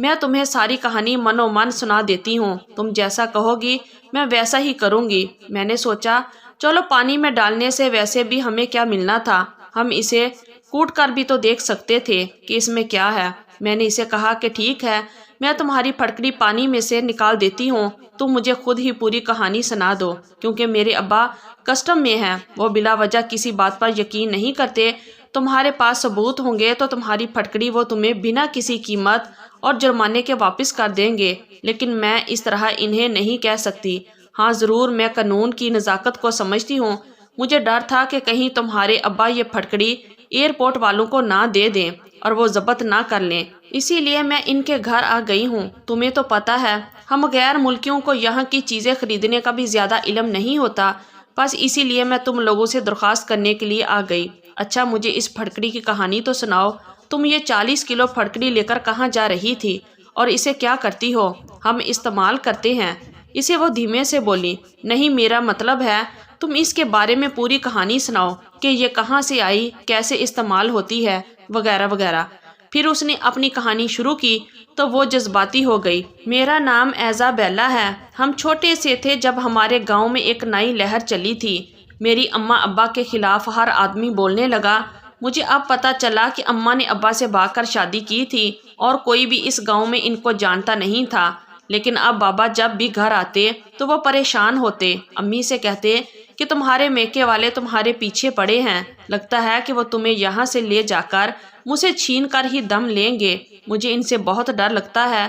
میں تمہیں ساری کہانی من و من سنا دیتی ہوں، تم جیسا کہو گی میں ویسا ہی کروں گی۔ میں نے سوچا چلو پانی میں ڈالنے سے ویسے بھی ہمیں کیا ملنا تھا، ہم اسے کوٹ کر بھی تو دیکھ سکتے تھے کہ اس میں کیا ہے۔ میں نے اسے کہا کہ ٹھیک ہے، میں تمہاری پھٹکڑی پانی میں سے نکال دیتی ہوں، تم مجھے خود ہی پوری کہانی سنا دو، کیونکہ میرے ابا کسٹم میں ہیں، وہ بلا وجہ کسی بات پر یقین نہیں کرتے۔ تمہارے پاس ثبوت ہوں گے تو تمہاری پھٹکڑی وہ تمہیں بنا کسی قیمت اور جرمانے کے واپس کر دیں گے، لیکن میں اس طرح انہیں نہیں کہہ سکتی۔ ہاں ضرور، میں قانون کی نزاکت کو سمجھتی ہوں، مجھے ڈر تھا کہ کہیں تمہارے ابا یہ پھٹکڑی ایئرپورٹ والوں کو نہ دے دیں اور وہ ضبط نہ کر لیں، اسی لیے میں ان کے گھر آ گئی ہوں۔ تمہیں تو پتہ ہے ہم غیر ملکیوں کو یہاں کی چیزیں خریدنے کا بھی زیادہ علم نہیں ہوتا، بس اسی لیے میں تم لوگوں سے درخواست کرنے کے لیے آ گئی۔ اچھا مجھے اس پھٹکڑی کی کہانی تو سناؤ، تم یہ 40 کلو پھٹکڑی لے کر کہاں جا رہی تھی اور اسے کیا کرتی ہو؟ ہم استعمال کرتے ہیں اسے، وہ دھیمے سے بولی۔ نہیں، میرا مطلب ہے تم اس کے بارے میں پوری کہانی سناؤ کہ یہ کہاں سے آئی، کیسے استعمال ہوتی ہے، وغیرہ وغیرہ۔ پھر اس نے اپنی کہانی شروع کی تو وہ جذباتی ہو گئی۔ میرا نام ایزا بیلا ہے، ہم چھوٹے سے تھے جب ہمارے گاؤں میں ایک نئی لہر چلی تھی، میری اماں ابا کے خلاف ہر آدمی بولنے لگا۔ مجھے اب پتہ چلا کہ اماں نے ابا سے بھاگ کر شادی کی تھی اور کوئی بھی اس گاؤں میں ان کو جانتا نہیں تھا، لیکن اب بابا جب بھی گھر آتے تو وہ پریشان ہوتے، امی سے کہتے کہ تمہارے میکے والے تمہارے پیچھے پڑے ہیں، لگتا ہے کہ وہ تمہیں یہاں سے لے جا کر مجھ سے چھین کر ہی دم لیں گے۔ مجھے ان سے بہت ڈر لگتا ہے،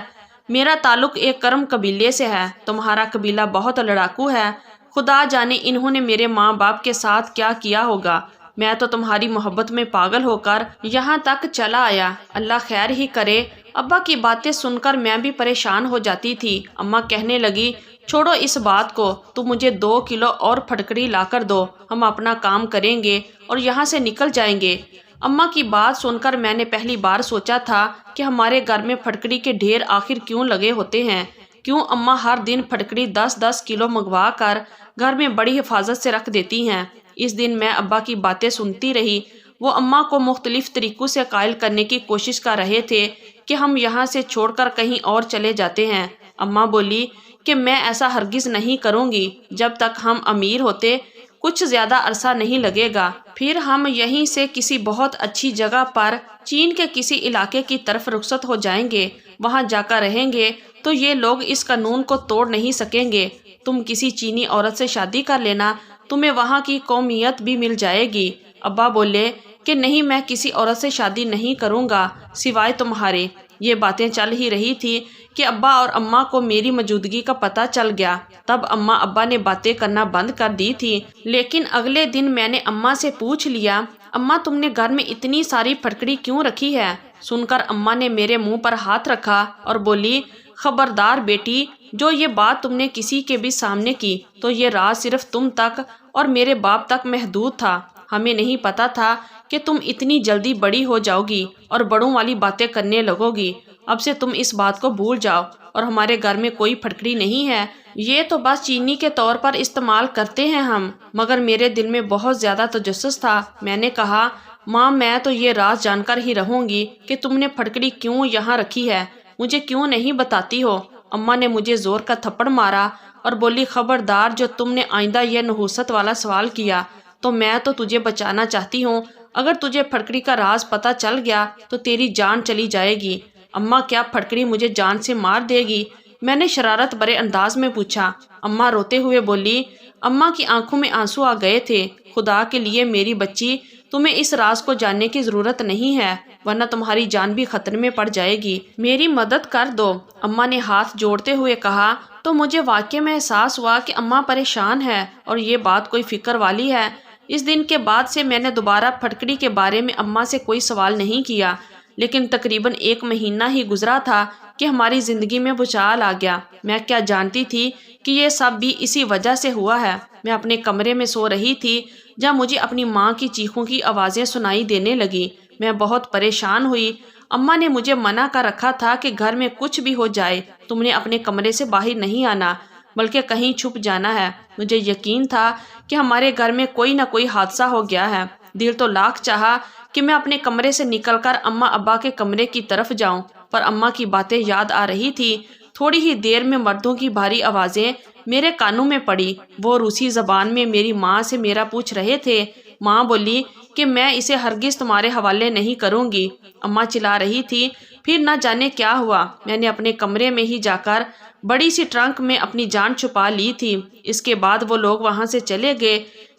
میرا تعلق ایک کرم قبیلے سے ہے، تمہارا قبیلہ بہت لڑاکو ہے، خدا جانے انہوں نے میرے ماں باپ کے ساتھ کیا کیا ہوگا، میں تو تمہاری محبت میں پاگل ہو کر یہاں تک چلا آیا، اللہ خیر ہی کرے۔ ابا کی باتیں سن کر میں بھی پریشان ہو جاتی تھی۔ اماں کہنے لگی چھوڑو اس بات کو، تم مجھے 2 کلو اور پھٹکڑی لا کر دو، ہم اپنا کام کریں گے اور یہاں سے نکل جائیں گے۔ اماں کی بات سن کر میں نے پہلی بار سوچا تھا کہ ہمارے گھر میں پھٹکڑی کے ڈھیر آخر کیوں لگے ہوتے ہیں، کیوں اماں ہر دن پھٹکڑی 10-10 کلو منگوا کر گھر میں بڑی حفاظت سے رکھ دیتی ہیں۔ اس دن میں ابا کی باتیں سنتی رہی، وہ اماں کو مختلف طریقوں سے قائل کرنے کی کوشش کر رہے تھے کہ ہم یہاں سے چھوڑ کر کہیں اور چلے جاتے ہیں۔ اماں بولی کہ میں ایسا ہرگز نہیں کروں گی، جب تک ہم امیر ہوتے کچھ زیادہ عرصہ نہیں لگے گا، پھر ہم یہیں سے کسی بہت اچھی جگہ پر چین کے کسی علاقے کی طرف رخصت ہو جائیں گے، وہاں جا کر رہیں گے تو یہ لوگ اس قانون کو توڑ نہیں سکیں گے۔ تم کسی چینی عورت سے شادی کر لینا، تمہیں وہاں کی قومیت بھی مل جائے گی۔ ابا بولے کہ نہیں، میں کسی عورت سے شادی نہیں کروں گا سوائے تمہارے۔ یہ باتیں چل ہی رہی تھی کہ ابا اور اماں کو میری موجودگی کا پتہ چل گیا، تب اماں ابا نے باتیں کرنا بند کر دی تھی، لیکن اگلے دن میں نے اماں سے پوچھ لیا اماں تم نے گھر میں اتنی ساری پھٹکڑی کیوں رکھی ہے؟ سن کر اماں نے میرے منہ پر ہاتھ رکھا اور بولی خبردار بیٹی، جو یہ بات تم نے کسی کے بھی سامنے کی تو یہ راز صرف تم تک اور میرے باپ تک محدود تھا، ہمیں نہیں پتا تھا کہ تم اتنی جلدی بڑی ہو جاؤ گی اور بڑوں والی باتیں کرنے لگو گی۔ اب سے تم اس بات کو بھول جاؤ اور ہمارے گھر میں کوئی پھٹکڑی نہیں ہے، یہ تو بس چینی کے طور پر استعمال کرتے ہیں ہم۔ مگر میرے دل میں بہت زیادہ تجسس تھا، میں نے کہا ماں میں تو یہ راز جان کر ہی رہوں گی کہ تم نے پھٹکڑی کیوں یہاں رکھی ہے، مجھے کیوں نہیں بتاتی ہو؟ اماں نے مجھے زور کا تھپڑ مارا اور بولی خبردار، جو تم نے آئندہ یہ نحوست والا سوال کیا تو میں تو تجھے بچانا چاہتی ہوں، اگر تجھے پھٹکڑی کا راز پتہ چل گیا تو تیری جان چلی جائے گی۔ اماں کیا پھٹکڑی مجھے جان سے مار دے گی؟ میں نے شرارت بھرے انداز میں پوچھا۔ اماں روتے ہوئے بولی، اماں کی آنکھوں میں آنسو آ گئے تھے، خدا کے لیے میری بچی، تمہیں اس راز کو جاننے کی ضرورت نہیں ہے، ورنہ تمہاری جان بھی خطرے میں پڑ جائے گی، میری مدد کر دو۔ اماں نے ہاتھ جوڑتے ہوئے کہا تو مجھے واقعے میں احساس ہوا کہ اماں پریشان ہے اور یہ بات کوئی فکر والی ہے۔ اس دن کے بعد سے میں نے دوبارہ پھٹکڑی کے بارے میں اماں سے کوئی سوال نہیں کیا، لیکن تقریباً 1 مہینہ ہی گزرا تھا کہ ہماری زندگی میں بھوچال آ گیا۔ میں کیا جانتی تھی کہ یہ سب بھی اسی وجہ سے ہوا ہے۔ میں اپنے کمرے میں سو رہی تھی جب مجھے اپنی ماں کی چیخوں کی آوازیں سنائی دینے لگی۔ میں بہت پریشان ہوئی۔ اماں نے مجھے منع کر رکھا تھا کہ گھر میں کچھ بھی ہو جائے تم نے اپنے کمرے سے باہر نہیں آنا، بلکہ کہیں چھپ جانا ہے۔ مجھے یقین تھا کہ ہمارے گھر میں کوئی نہ کوئی حادثہ ہو گیا ہے۔ دل تو لاکھ چاہا کہ میں اپنے کمرے سے نکل کر اماں ابا کے کمرے کی طرف جاؤں پر اماں کی باتیں یاد آ رہی تھی۔ تھوڑی ہی دیر میں مردوں کی بھاری آوازیں میرے کانوں میں پڑی۔ وہ روسی زبان میں میری ماں سے میرا پوچھ رہے تھے۔ ماں بولی کہ میں اسے ہرگز تمہارے حوالے نہیں کروں گی۔ اماں چلا رہی تھی۔ پھر نہ جانے کیا ہوا، میں نے اپنے کمرے میں ہی جا کر بڑی سی ٹرنک میں اپنی جان چھپا لی تھی۔ اس کے بعد وہ لوگ وہاں سے چلے گئے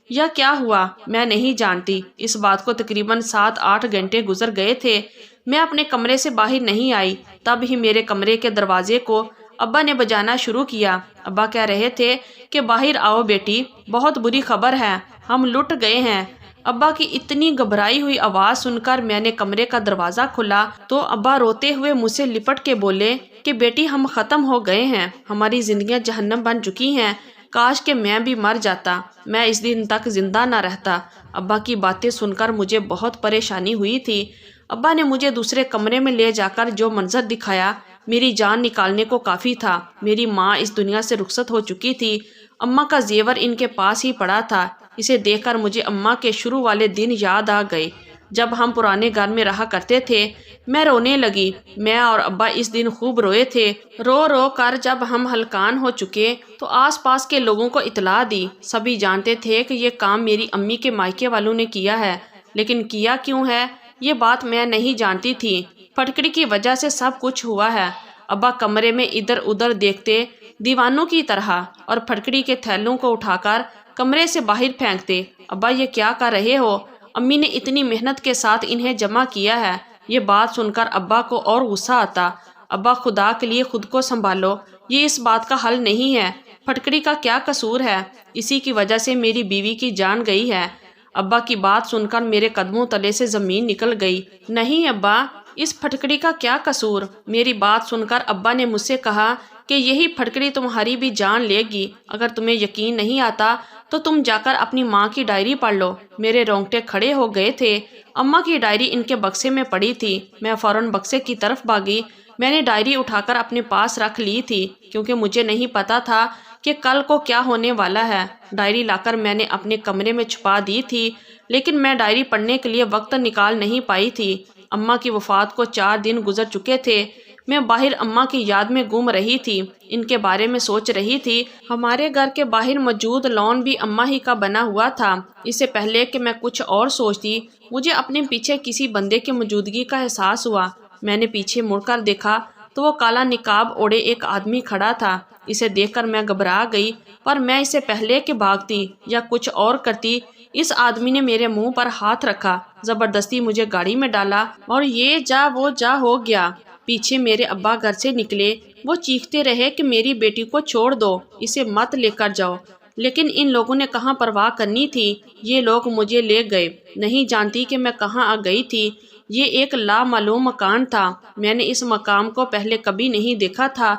یا کیا ہوا میں نہیں جانتی۔ اس بات کو تقریباً 7-8 گھنٹے گزر گئے تھے۔ میں اپنے کمرے سے باہر نہیں آئی۔ تب ہی میرے کمرے کے دروازے کو ابا نے بجانا شروع کیا۔ ابا کہہ رہے تھے کہ باہر آؤ بیٹی، بہت بری خبر ہے، ہم لٹ گئے ہیں۔ ابا کی اتنی گھبرائی ہوئی آواز سن کر میں نے کمرے کا دروازہ کھولا تو ابا روتے ہوئے مجھ سے لپٹ کے بولے کہ بیٹی ہم ختم ہو گئے ہیں، ہماری زندگیاں جہنم بن چکی ہیں، کاش کہ میں بھی مر جاتا، میں اس دن تک زندہ نہ رہتا۔ ابا کی باتیں سن کر مجھے بہت پریشانی ہوئی تھی۔ ابا نے مجھے دوسرے کمرے میں لے جا کر جو منظر دکھایا میری جان نکالنے کو کافی تھا۔ میری ماں اس دنیا سے رخصت ہو چکی تھی۔ اماں کا زیور ان کے پاس ہی پڑا تھا۔ اسے دیکھ کر مجھے اماں کے شروع والے دن یاد آ گئے جب ہم پرانے گھر میں رہا کرتے تھے۔ میں رونے لگی۔ میں اور ابا اس دن خوب روئے تھے۔ رو رو کر جب ہم ہلکان ہو چکے تو آس پاس کے لوگوں کو اطلاع دی۔ سبھی جانتے تھے کہ یہ کام میری امی کے مائکے والوں نے کیا ہے، لیکن کیا کیوں ہے یہ بات میں نہیں جانتی تھی۔ پھٹکڑی کی وجہ سے سب کچھ ہوا ہے۔ ابا کمرے میں ادھر ادھر دیکھتے دیوانوں کی طرح اور پھٹکڑی کے تھیلوں کو اٹھا کر کمرے سے باہر پھینکتے۔ ابا یہ کیا کر رہے ہو؟ امی نے اتنی محنت کے ساتھ انہیں جمع کیا ہے۔ یہ بات سن کر ابا کو اور غصہ آتا۔ ابا خدا کے لیے خود کو سنبھالو، یہ اس بات کا حل نہیں ہے۔ پھٹکڑی کا کیا قصور ہے؟ اسی کی وجہ سے میری بیوی کی جان گئی ہے۔ ابا کی بات سن کر میرے قدموں تلے سے زمین نکل گئی۔ نہیں ابا، اس پھٹکڑی کا کیا قصور؟ میری بات سن کر ابا نے مجھ سے کہا کہ یہی پھٹکڑی تمہاری بھی جان لے گی۔ اگر تمہیں یقین نہیں آتا تو تم جا کر اپنی ماں کی ڈائری پڑھ لو۔ میرے رونگٹے کھڑے ہو گئے تھے۔ اماں کی ڈائری ان کے بکسے میں پڑی تھی۔ میں فوراً بکسے کی طرف بھاگی۔ میں نے ڈائری اٹھا کر اپنے پاس رکھ لی تھی کیونکہ مجھے نہیں پتا تھا کہ کل کو کیا ہونے والا ہے۔ ڈائری لا کر میں نے اپنے کمرے میں چھپا دی تھی، لیکن میں ڈائری پڑھنے کے لیے وقت نکال نہیں پائی تھی۔ اماں کی وفات کو 4 دن گزر چکے تھے۔ میں باہر اماں کی یاد میں گم رہی تھی، ان کے بارے میں سوچ رہی تھی۔ ہمارے گھر کے باہر موجود لان بھی اماں ہی کا بنا ہوا تھا۔ اس سے پہلے کہ میں کچھ اور سوچتی، مجھے اپنے پیچھے کسی بندے کی موجودگی کا احساس ہوا۔ میں نے پیچھے مڑ کر دیکھا تو وہ کالا نقاب اوڑھے ایک آدمی کھڑا تھا۔ اسے دیکھ کر میں گھبرا گئی، پر میں اسے پہلے کہ بھاگتی یا کچھ اور کرتی، اس آدمی نے میرے منہ پر ہاتھ رکھا، زبردستی مجھے گاڑی میں ڈالا اور یہ جا وہ جا ہو گیا۔ پیچھے میرے ابا گھر سے نکلے۔ وہ چیختے رہے کہ میری بیٹی کو چھوڑ دو، اسے مت لے کر جاؤ، لیکن ان لوگوں نے کہاں پرواہ کرنی تھی۔ یہ لوگ مجھے لے گئے۔ نہیں جانتی کہ میں کہاں آ گئی تھی۔ یہ ایک لامعلوم مکان تھا۔ میں نے اس مقام کو پہلے کبھی نہیں دیکھا تھا۔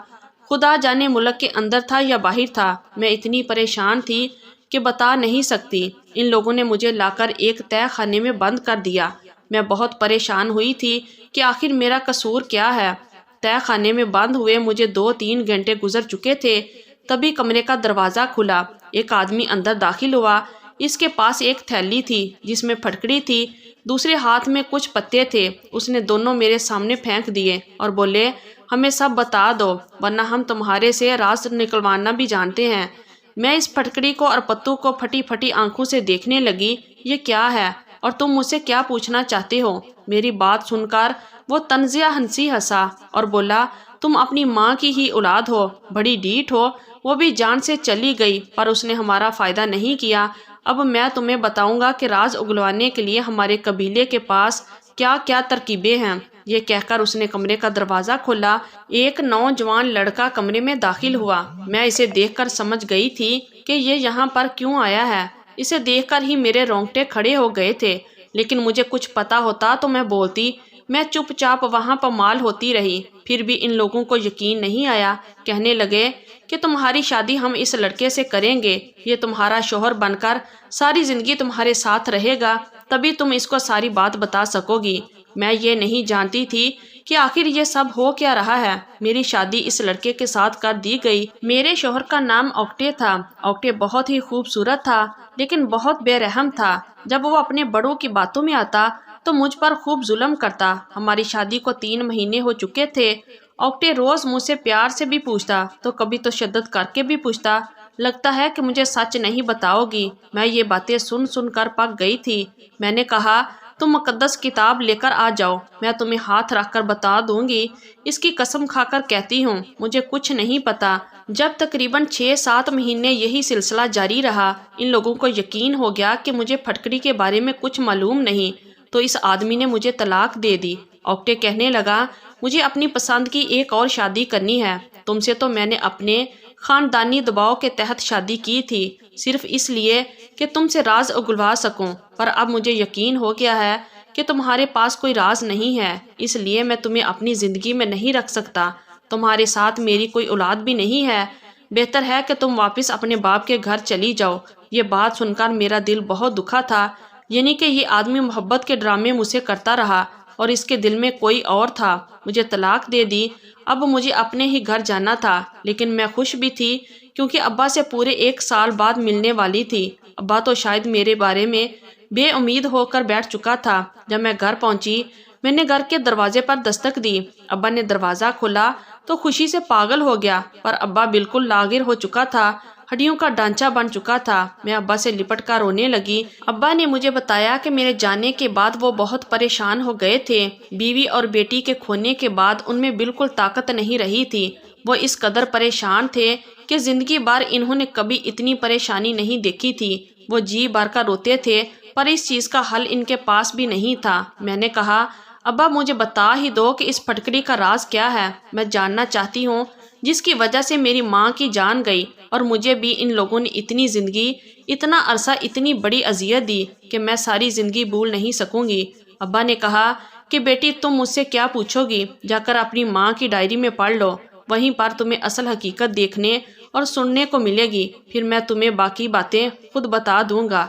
خدا جانے ملک کے اندر تھا یا باہر تھا۔ میں اتنی پریشان تھی کہ بتا نہیں سکتی۔ ان لوگوں نے مجھے لا کر ایک تہہ خانے میں بند کر دیا۔ میں بہت پریشان ہوئی تھی کہ آخر میرا قصور کیا ہے۔ تہہ خانے میں بند ہوئے مجھے 2-3 گھنٹے گزر چکے تھے۔ تبھی کمرے کا دروازہ کھلا۔ ایک آدمی اندر داخل ہوا۔ اس کے پاس ایک تھیلی تھی جس میں پھٹکڑی تھی، دوسرے ہاتھ میں کچھ پتے تھے۔ اس نے دونوں میرے سامنے پھینک دیے اور بولے، ہمیں سب بتا دو ورنہ ہم تمہارے سے راز نکلوانا بھی جانتے ہیں۔ میں اس پھٹکڑی کو اور پتوں کو پھٹی پھٹی آنکھوں سے دیکھنے لگی۔ یہ کیا ہے اور تم مجھ سے کیا پوچھنا چاہتے ہو؟ میری بات سن کر وہ طنزیہ ہنسی ہنسا اور بولا، تم اپنی ماں کی ہی اولاد ہو، بڑی ڈھیٹ ہو، وہ بھی جان سے چلی گئی پر اس نے ہمارا فائدہ نہیں کیا۔ اب میں تمہیں بتاؤں گا کہ راز اگلوانے کے لیے ہمارے قبیلے کے پاس کیا کیا ترکیبیں ہیں۔ یہ کہہ کر اس نے کمرے کا دروازہ کھولا۔ ایک نوجوان لڑکا کمرے میں داخل ہوا۔ میں اسے دیکھ کر سمجھ گئی تھی کہ یہ یہاں پر کیوں آیا ہے۔ اسے دیکھ کر ہی میرے رونگٹے کھڑے ہو گئے تھے، لیکن مجھے کچھ پتا ہوتا تو میں بولتی۔ میں چپ چاپ وہاں پمال ہوتی رہی۔ پھر بھی ان لوگوں کو یقین نہیں آیا۔ کہنے لگے کہ تمہاری شادی ہم اس لڑکے سے کریں گے، یہ تمہارا شوہر بن کر ساری زندگی تمہارے ساتھ رہے گا، تبھی تم اس کو ساری بات بتا سکو گی۔ میں یہ نہیں جانتی تھی کہ آخر یہ سب ہو کیا رہا ہے۔ میری شادی اس لڑکے کے ساتھ کر دی گئی۔ میرے شوہر کا نام اوکٹے تھا۔ اوکٹے بہت ہی خوبصورت تھا لیکن بہت بے رحم تھا۔ جب وہ اپنے بڑوں کی باتوں میں آتا تو مجھ پر خوب ظلم کرتا۔ ہماری شادی کو 3 مہینے ہو چکے تھے۔ اوکٹے روز مجھ سے پیار سے بھی پوچھتا تو کبھی تو شدت کر کے بھی پوچھتا۔ لگتا ہے کہ مجھے سچ نہیں بتاؤ گی۔ میں یہ باتیں سن سن کر پک گئی تھی۔ میں نے کہا تم مقدس کتاب لے کر آ جاؤ، میں تمہیں ہاتھ رکھ کر بتا دوں گی۔ اس کی قسم کھا کر کہتی ہوں مجھے کچھ نہیں پتا۔ جب تقریباً 6-7 مہینے یہی سلسلہ جاری رہا، ان لوگوں کو یقین ہو گیا کہ مجھے پھٹکڑی کے بارے میں کچھ معلوم نہیں، تو اس آدمی نے مجھے طلاق دے دی۔ اوکٹے کہنے لگا مجھے اپنی پسند کی ایک اور شادی کرنی ہے۔ تم سے تو میں نے اپنے خاندانی دباؤ کے تحت شادی کی تھی، صرف اس لیے کہ تم سے راز اگلوا سکوں، پر اب مجھے یقین ہو گیا ہے کہ تمہارے پاس کوئی راز نہیں ہے، اس لیے میں تمہیں اپنی زندگی میں نہیں رکھ سکتا۔ تمہارے ساتھ میری کوئی اولاد بھی نہیں ہے، بہتر ہے کہ تم واپس اپنے باپ کے گھر چلی جاؤ۔ یہ بات سن کر میرا دل بہت دکھا تھا، یعنی کہ یہ آدمی محبت کے ڈرامے مجھ سے کرتا رہا اور اس کے دل میں کوئی اور تھا۔ مجھے طلاق دے دی، اب مجھے اپنے ہی گھر جانا تھا، لیکن میں خوش بھی تھی کیونکہ ابا سے پورے 1 سال بعد ملنے والی تھی۔ ابا تو شاید میرے بارے میں بے امید ہو کر بیٹھ چکا تھا۔ جب میں گھر پہنچی، میں نے گھر کے دروازے پر دستک دی۔ ابا نے دروازہ کھولا تو خوشی سے پاگل ہو گیا، پر ابا بالکل لاغر ہو چکا تھا، ہڈیوں کا ڈھانچہ بن چکا تھا۔ میں ابا سے لپٹ کر رونے لگی۔ ابا نے مجھے بتایا کہ میرے جانے کے بعد وہ بہت پریشان ہو گئے تھے۔ بیوی اور بیٹی کے کھونے کے بعد ان میں بالکل طاقت نہیں رہی تھی۔ وہ اس قدر پریشان تھے کہ زندگی بھر انہوں نے کبھی اتنی پریشانی نہیں دیکھی تھی۔ وہ جی بھر کر روتے تھے، پر اس چیز کا حل ان کے پاس بھی نہیں تھا۔ میں نے کہا ابا مجھے بتا ہی دو کہ اس پھٹکڑی کا راز کیا ہے، میں جاننا چاہتی ہوں جس کی وجہ سے میری ماں کی جان گئی اور مجھے بھی ان لوگوں نے اتنی زندگی، اتنا عرصہ، اتنی بڑی اذیت دی کہ میں ساری زندگی بھول نہیں سکوں گی۔ ابا نے کہا کہ بیٹی تم مجھ سے کیا پوچھو گی، جا کر اپنی ماں کی ڈائری میں پڑھ لو، وہیں پر تمہیں اصل حقیقت دیکھنے اور سننے کو ملے گی، پھر میں تمہیں باقی باتیں خود بتا دوں گا۔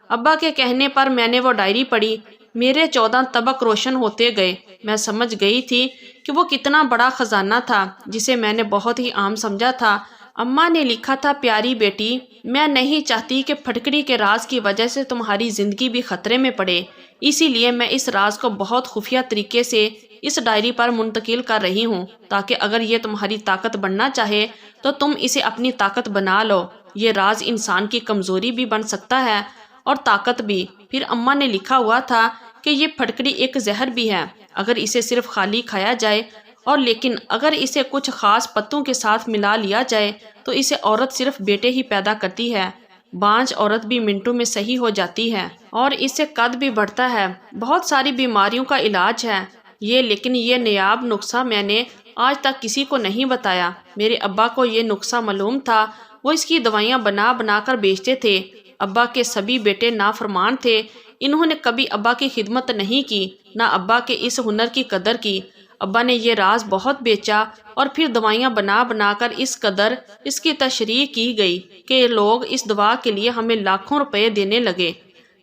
ابا کے کہنے پر میں نے وہ ڈائری پڑھی۔ میرے 14 طبق روشن ہوتے گئے۔ میں سمجھ گئی تھی کہ وہ کتنا بڑا خزانہ تھا جسے میں نے بہت ہی عام سمجھا تھا۔ اماں نے لکھا تھا پیاری بیٹی، میں نہیں چاہتی کہ پھٹکڑی کے راز کی وجہ سے تمہاری زندگی بھی خطرے میں پڑے، اسی لیے میں اس راز کو بہت خفیہ طریقے سے اس ڈائری پر منتقل کر رہی ہوں، تاکہ اگر یہ تمہاری طاقت بننا چاہے تو تم اسے اپنی طاقت بنا لو۔ یہ راز انسان کی کمزوری بھی بن سکتا ہے اور طاقت بھی۔ پھر اماں نے لکھا ہوا تھا کہ یہ پھٹکڑی ایک زہر بھی ہے، اگر اسے صرف خالی کھایا جائے، اور لیکن اگر اسے کچھ خاص پتوں کے ساتھ ملا لیا جائے تو اسے عورت صرف بیٹے ہی پیدا کرتی ہے، بانج عورت بھی منٹوں میں صحیح ہو جاتی ہے اور اس سے قد بھی بڑھتا ہے، بہت ساری بیماریوں کا علاج ہے یہ، لیکن یہ نایاب نسخہ میں نے آج تک کسی کو نہیں بتایا۔ میرے ابا کو یہ نسخہ معلوم تھا، وہ اس کی دوائیاں بنا بنا کر بیچتے تھے۔ ابا کے سبھی بیٹے نافرمان تھے، انہوں نے کبھی ابا کی خدمت نہیں کی، نہ ابا کے اس ہنر کی قدر کی۔ ابا نے یہ راز بہت بیچا اور پھر دوائیاں بنا بنا کر اس قدر اس کی تشریح کی گئی کہ لوگ اس دوا کے لیے ہمیں لاکھوں روپے دینے لگے۔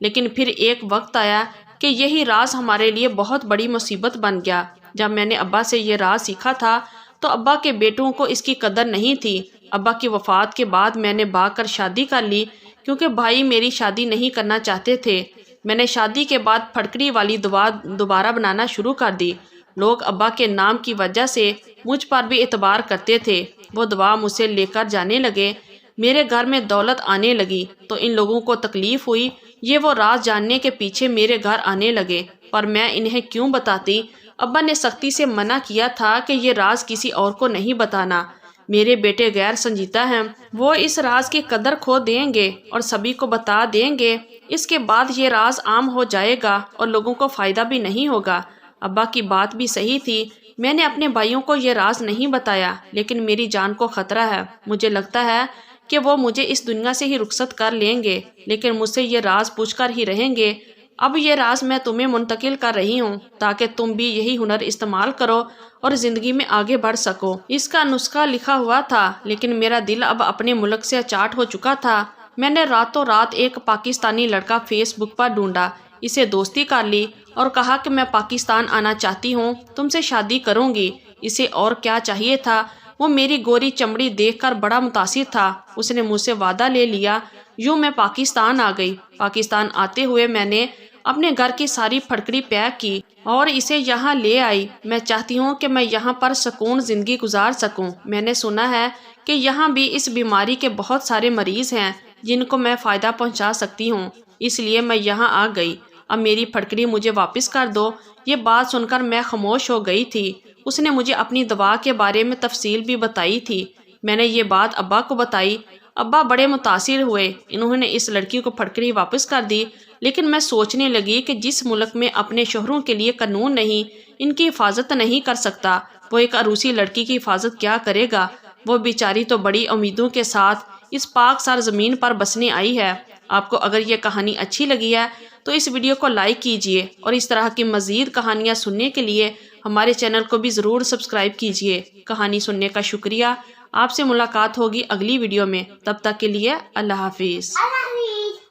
لیکن پھر ایک وقت آیا کہ یہی راز ہمارے لیے بہت بڑی مصیبت بن گیا۔ جب میں نے ابا سے یہ راز سیکھا تھا تو ابا کے بیٹوں کو اس کی قدر نہیں تھی۔ ابا کی وفات کے بعد میں نے بھاگ کر شادی کر لی کیونکہ بھائی میری شادی نہیں کرنا چاہتے تھے۔ میں نے شادی کے بعد پھٹکڑی والی دوا دوبارہ بنانا شروع کر دی۔ لوگ ابا کے نام کی وجہ سے مجھ پر بھی اعتبار کرتے تھے، وہ دوا مجھ سے لے کر جانے لگے، میرے گھر میں دولت آنے لگی تو ان لوگوں کو تکلیف ہوئی، یہ وہ راز جاننے کے پیچھے میرے گھر آنے لگے، پر میں انہیں کیوں بتاتی؟ ابا نے سختی سے منع کیا تھا کہ یہ راز کسی اور کو نہیں بتانا، میرے بیٹے غیر سنجیدہ ہیں، وہ اس راز کی قدر کھو دیں گے اور سبھی کو بتا دیں گے، اس کے بعد یہ راز عام ہو جائے گا اور لوگوں کو فائدہ بھی نہیں ہوگا۔ ابا کی بات بھی صحیح تھی، میں نے اپنے بھائیوں کو یہ راز نہیں بتایا، لیکن میری جان کو خطرہ ہے، مجھے لگتا ہے کہ وہ مجھے اس دنیا سے ہی رخصت کر لیں گے، لیکن مجھ سے یہ راز پوچھ کر ہی رہیں گے۔ اب یہ راز میں تمہیں منتقل کر رہی ہوں تاکہ تم بھی یہی ہنر استعمال کرو اور زندگی میں آگے بڑھ سکو۔ اس کا نسخہ لکھا ہوا تھا، لیکن میرا دل اب اپنے ملک سے اچاٹ ہو چکا تھا۔ میں نے راتوں رات ایک پاکستانی لڑکا فیس بک پر ڈھونڈا، اسے دوستی کر لی اور کہا کہ میں پاکستان آنا چاہتی ہوں، تم سے شادی کروں گی۔ اسے اور کیا چاہیے تھا؟ وہ میری گوری چمڑی دیکھ کر بڑا متاثر تھا، اس نے مجھ سے وعدہ لے لیا۔ یوں میں پاکستان آ گئی۔ پاکستان آتے ہوئے میں نے اپنے گھر کی ساری پھٹکڑی پیک کی اور اسے یہاں لے آئی۔ میں چاہتی ہوں کہ میں یہاں پر سکون زندگی گزار سکوں۔ میں نے سنا ہے کہ یہاں بھی اس بیماری کے بہت سارے مریض ہیں جن کو میں فائدہ پہنچا سکتی ہوں، اس لیے میں یہاں آ گئی۔ اب میری پھٹکڑی مجھے واپس کر دو۔ یہ بات سن کر میں خاموش ہو گئی تھی۔ اس نے مجھے اپنی دوا کے بارے میں تفصیل بھی بتائی تھی۔ میں نے یہ بات ابا کو بتائی۔ ابا بڑے متاثر ہوئے۔ انہوں نے اس لڑکی کو پھٹکڑی واپس کر دی، لیکن میں سوچنے لگی کہ جس ملک میں اپنے شوہروں کے لیے قانون نہیں، ان کی حفاظت نہیں کر سکتا، وہ ایک عروسی لڑکی کی حفاظت کیا کرے گا؟ وہ بیچاری تو بڑی امیدوں کے ساتھ اس پاک سرزمین پر بسنے آئی ہے۔ آپ کو اگر یہ کہانی اچھی لگی ہے تو اس ویڈیو کو لائک کیجئے اور اس طرح کی مزید کہانیاں سننے کے لیے ہمارے چینل کو بھی ضرور سبسکرائب کیجئے۔ کہانی سننے کا شکریہ۔ آپ سے ملاقات ہوگی اگلی ویڈیو میں، تب تک کے لیے اللہ حافظ۔